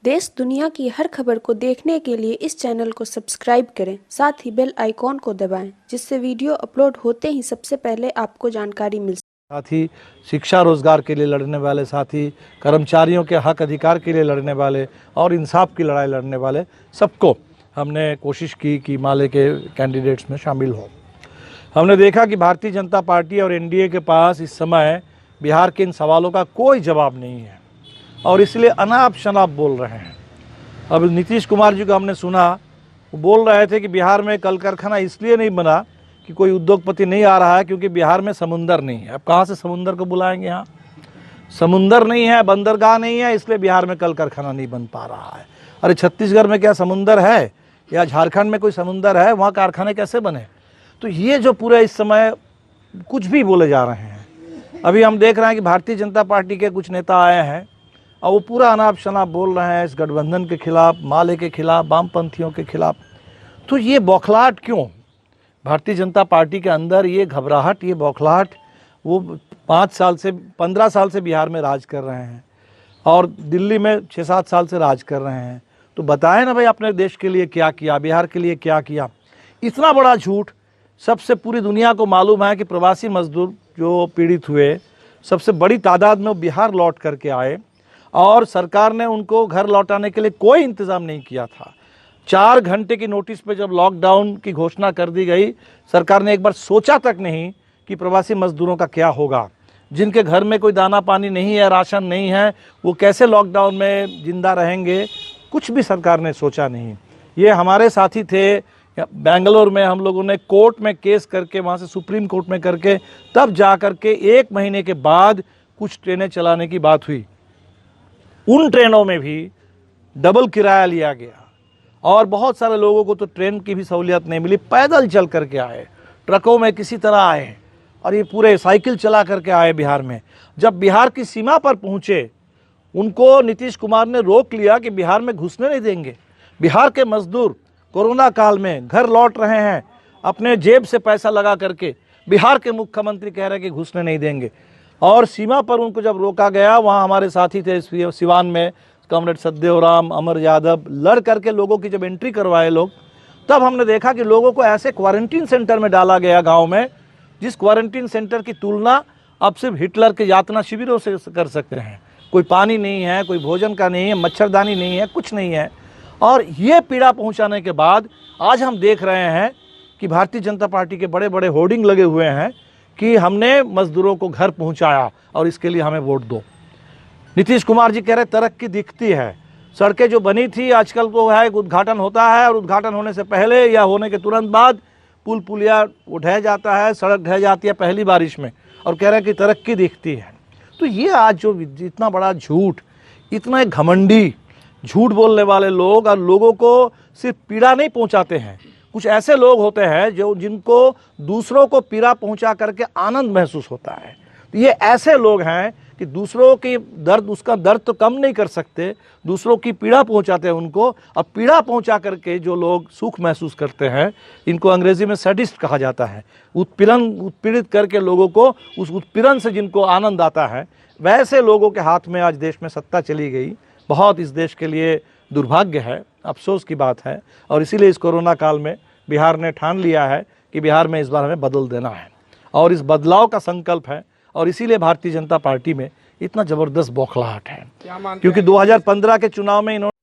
देश दुनिया की हर खबर को देखने के लिए इस चैनल को सब्सक्राइब करें, साथ ही बेल आइकॉन को दबाएं, जिससे वीडियो अपलोड होते ही सबसे पहले आपको जानकारी मिल सके। साथ ही शिक्षा रोजगार के लिए लड़ने वाले, साथ ही कर्मचारियों के हक अधिकार के लिए लड़ने वाले और इंसाफ की लड़ाई लड़ने वाले सबको हमने कोशिश की कि माले के कैंडिडेट्स में शामिल हो। हमने देखा कि भारतीय जनता पार्टी और एनडीए के पास इस समय बिहार के इन सवालों का कोई जवाब नहीं है और इसलिए अनाप शनाप बोल रहे हैं। अब नीतीश कुमार जी को हमने सुना, वो बोल रहे थे कि बिहार में कल कारखाना इसलिए नहीं बना कि कोई उद्योगपति नहीं आ रहा है क्योंकि बिहार में समुंदर नहीं है। अब कहाँ से समुंदर को बुलाएंगे? यहाँ समुंदर नहीं है, बंदरगाह नहीं है, इसलिए बिहार में कल कारखाना नहीं बन पा रहा है। अरे छत्तीसगढ़ में क्या समुंदर है या झारखंड में कोई समुंदर है? वहाँ कारखाने कैसे बने? तो ये जो पूरे इस समय कुछ भी बोले जा रहे हैं। अभी हम देख रहे हैं कि भारतीय जनता पार्टी के कुछ नेता आए हैं और वो पूरा अनाप शनाप बोल रहे हैं इस गठबंधन के खिलाफ, माले के खिलाफ, वामपंथियों के खिलाफ। तो ये बौखलाहट क्यों? भारतीय जनता पार्टी के अंदर ये घबराहट, ये बौखलाहट, वो 15 साल से बिहार में राज कर रहे हैं और दिल्ली में 6-7 साल से राज कर रहे हैं। तो बताएं ना भाई, अपने देश के लिए क्या किया, बिहार के लिए क्या किया? इतना बड़ा झूठ। सबसे पूरी दुनिया को मालूम है कि प्रवासी मजदूर जो पीड़ित हुए, सबसे बड़ी तादाद में वो बिहार लौट करके आए और सरकार ने उनको घर लौटाने के लिए कोई इंतज़ाम नहीं किया था। 4 घंटे की नोटिस पे जब लॉकडाउन की घोषणा कर दी गई, सरकार ने एक बार सोचा तक नहीं कि प्रवासी मजदूरों का क्या होगा। जिनके घर में कोई दाना पानी नहीं है, राशन नहीं है, वो कैसे लॉकडाउन में जिंदा रहेंगे, कुछ भी सरकार ने सोचा नहीं। ये हमारे साथी थे बेंगलोर में, हम लोगों ने कोर्ट में केस करके, वहाँ से सुप्रीम कोर्ट में करके, तब जा कर के 1 महीने के बाद कुछ ट्रेनें चलाने की बात हुई। उन ट्रेनों में भी डबल किराया लिया गया और बहुत सारे लोगों को तो ट्रेन की भी सहूलियत नहीं मिली, पैदल चल करके आए, ट्रकों में किसी तरह आए और ये पूरे साइकिल चला करके आए बिहार में। जब बिहार की सीमा पर पहुँचे, उनको नीतीश कुमार ने रोक लिया कि बिहार में घुसने नहीं देंगे। बिहार के मजदूर कोरोना काल में घर लौट रहे हैं, अपने जेब से पैसा लगा करके। बिहार के मुख्यमंत्री कह रहे हैं कि घुसने नहीं देंगे और सीमा पर उनको जब रोका गया, वहाँ हमारे साथी थे सिवान में, कॉमरेड सतदेव राम, अमर यादव, लड़ करके लोगों की जब एंट्री करवाए लोग, तब हमने देखा कि लोगों को ऐसे क्वारंटीन सेंटर में डाला गया गांव में, जिस क्वारंटीन सेंटर की तुलना अब सिर्फ हिटलर के यातना शिविरों से कर सकते हैं। कोई पानी नहीं है, कोई भोजन का नहीं है, मच्छरदानी नहीं है, कुछ नहीं है। और ये पीड़ा पहुंचाने के बाद आज हम देख रहे हैं कि भारतीय जनता पार्टी के बड़े बड़े होर्डिंग लगे हुए हैं कि हमने मजदूरों को घर पहुंचाया और इसके लिए हमें वोट दो। नीतीश कुमार जी कह रहे तरक्की दिखती है। सड़कें जो बनी थी, आजकल तो है उद्घाटन होता है और उद्घाटन होने से पहले या होने के तुरंत बाद पुल पुलिया वो ढह जाता है, सड़क ढह जाती है पहली बारिश में, और कह रहे हैं कि तरक्की दिखती है। तो ये आज जो इतना बड़ा झूठ, इतना एक घमंडी झूठ बोलने वाले लोग और लोगों को सिर्फ पीड़ा नहीं पहुंचाते हैं, कुछ ऐसे लोग होते हैं जो जिनको दूसरों को पीड़ा पहुंचा करके आनंद महसूस होता है। तो ये ऐसे लोग हैं कि दूसरों की दर्द, उसका दर्द तो कम नहीं कर सकते, दूसरों की पीड़ा पहुंचाते हैं उनको, और पीड़ा पहुंचा करके जो लोग सुख महसूस करते हैं, इनको अंग्रेजी में सैडिस्ट कहा जाता है। उत्पीड़ित करके लोगों को उस उत्पीड़न से जिनको आनंद आता है, वैसे लोगों के हाथ में आज देश में सत्ता चली गई। बहुत इस देश के लिए दुर्भाग्य है, अफसोस की बात है, और इसीलिए इस कोरोना काल में बिहार ने ठान लिया है कि बिहार में इस बार हमें बदल देना है और इस बदलाव का संकल्प है। और इसीलिए भारतीय जनता पार्टी में इतना ज़बरदस्त बौखलाहट है, क्योंकि 2015 के चुनाव में इन्होंने